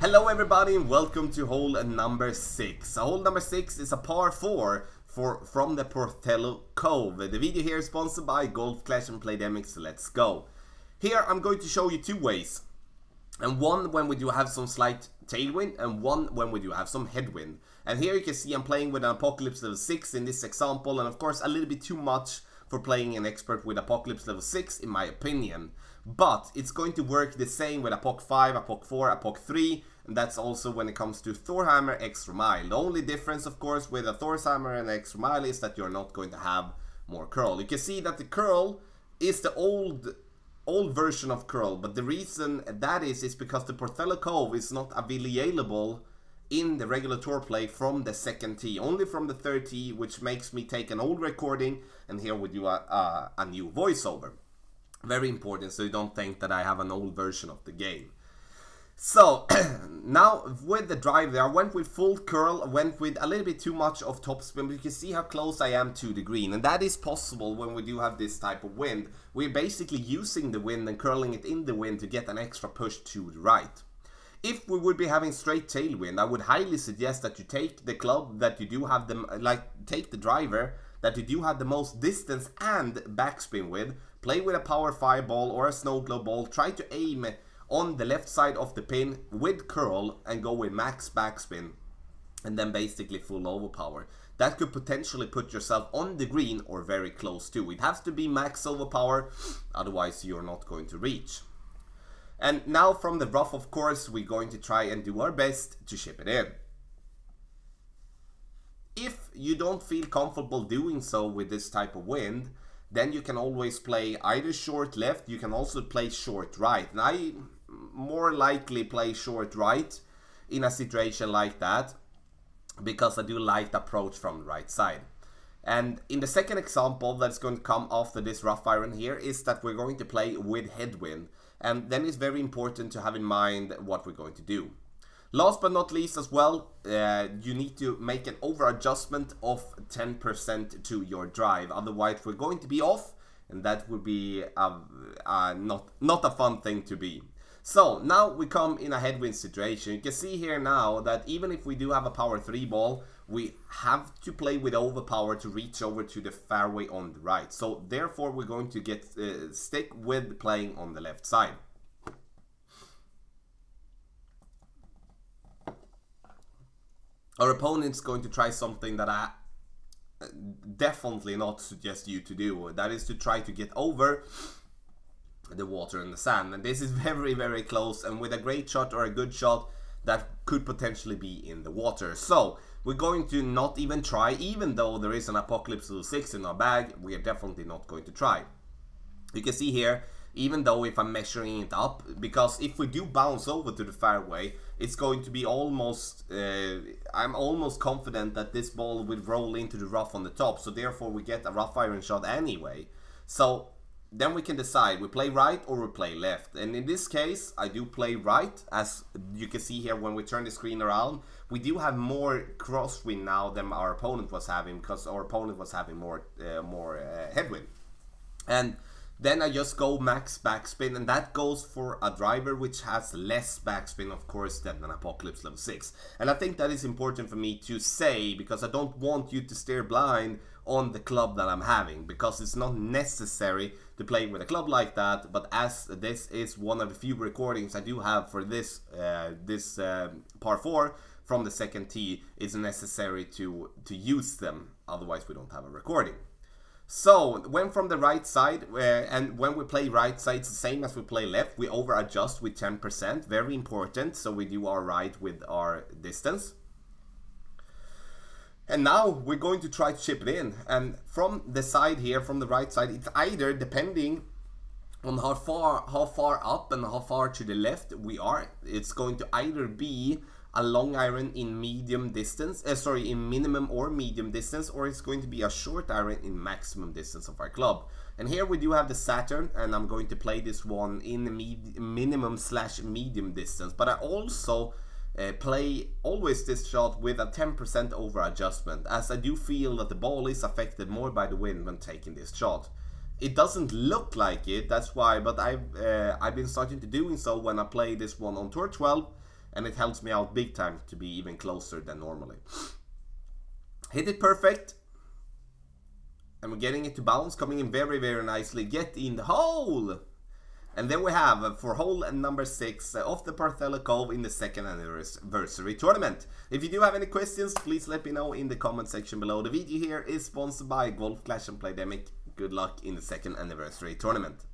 Hello everybody and welcome to hole number 6. Hole number 6 is a par 4 from the Porthello Cove. The video here is sponsored by Golf Clash and Playdemics, so let's go. Here I'm going to show you two ways. And one when we do have some slight tailwind and one when we do have some headwind. And here you can see I'm playing with an Apocalypse level 6 in this example, and of course a little bit too much for playing an expert with Apocalypse level 6 in my opinion. But it's going to work the same with Apoc 5, Apoc 4, Apoc 3, and that's also when it comes to Thor Hammer Extra Mile. The only difference of course with a Thor's Hammer and Extra Mile is that you're not going to have more curl. You can see that the curl is the old version of curl, but the reason that is because the Porthello Cove is not available in the regular tour play from the second tee, only from the third tee, which makes me take an old recording and here we do a new voiceover. Very important, so you don't think that I have an old version of the game. So now with the drive there, I went with full curl, I went with a little bit too much of topspin, but you can see how close I am to the green, and that is possible when we do have this type of wind. We're basically using the wind and curling it in the wind to get an extra push to the right. If we would be having straight tailwind, I would highly suggest that you take the club that you do have them, take the driver that you do have the most distance and backspin with, play with a power 5 ball or a snow globe ball, try to aim on the left side of the pin with curl and go with max backspin and then basically full overpower. That could potentially put yourself on the green or very close to. It has to be max overpower, otherwise you're not going to reach. And now from the rough, of course, we're going to try and do our best to chip it in. If you don't feel comfortable doing so with this type of wind, then you can always play either short left, you can also play short right. And I more likely play short right in a situation like that, because I do like the approach from the right side. And in the second example that's going to come after this rough iron here is that we're going to play with headwind. And then it's very important to have in mind what we're going to do. Last but not least as well, you need to make an over adjustment of 10% to your drive. Otherwise we're going to be off, and that would be not a fun thing to be. So now we come in a headwind situation. You can see here now that even if we do have a power 3 ball, we have to play with overpower to reach over to the fairway on the right. So therefore we're going to get stick with playing on the left side. Our opponent's going to try something that I definitely not suggest you to do. That is to try to get over the water and the sand. And this is very, very close. And with a great shot or a good shot, that could potentially be in the water. So we're going to not even try, even though there is an Apocalypse level 6 in our bag, we are definitely not going to try. You can see here, even though if I'm measuring it up, because if we do bounce over to the fairway, it's going to be almost, I'm almost confident that this ball will roll into the rough on the top, so therefore we get a rough iron shot anyway. So then we can decide, we play right or we play left. And in this case, I do play right. As you can see here, when we turn the screen around, we do have more crosswind now than our opponent was having, because our opponent was having more headwind. And then I just go max backspin, and that goes for a driver which has less backspin, of course, than an Apocalypse level 6. And I think that is important for me to say, because I don't want you to steer blind on the club that I'm having, because it's not necessary to play with a club like that. But as this is one of the few recordings I do have for this par 4 from the second tee, it's necessary to use them, otherwise we don't have a recording. So when from the right side, and when we play right side, it's the same as we play left. We over adjust with 10%, very important. So we do our right with our distance. And now we're going to try to chip it in. And from the side here, from the right side, it's either, depending on how far up and how far to the left we are, it's going to either be a long iron in medium distance, in minimum or medium distance, or it's going to be a short iron in maximum distance of our club. And here we do have the Saturn, and I'm going to play this one in the minimum/medium distance. But I also play always this shot with a 10% over adjustment, as I do feel that the ball is affected more by the wind when taking this shot. It doesn't look like it, that's why, but I've been starting to doing so when I play this one on Tour 12. and it helps me out big time to be even closer than normally. Hit it perfect. And we're getting it to bounce, coming in very, very nicely. Get in the hole! And then we have for hole number 6 of the Porthello Cove in the second anniversary tournament. If you do have any questions, please let me know in the comment section below. The video here is sponsored by Golf Clash and Playdemic. Good luck in the second anniversary tournament.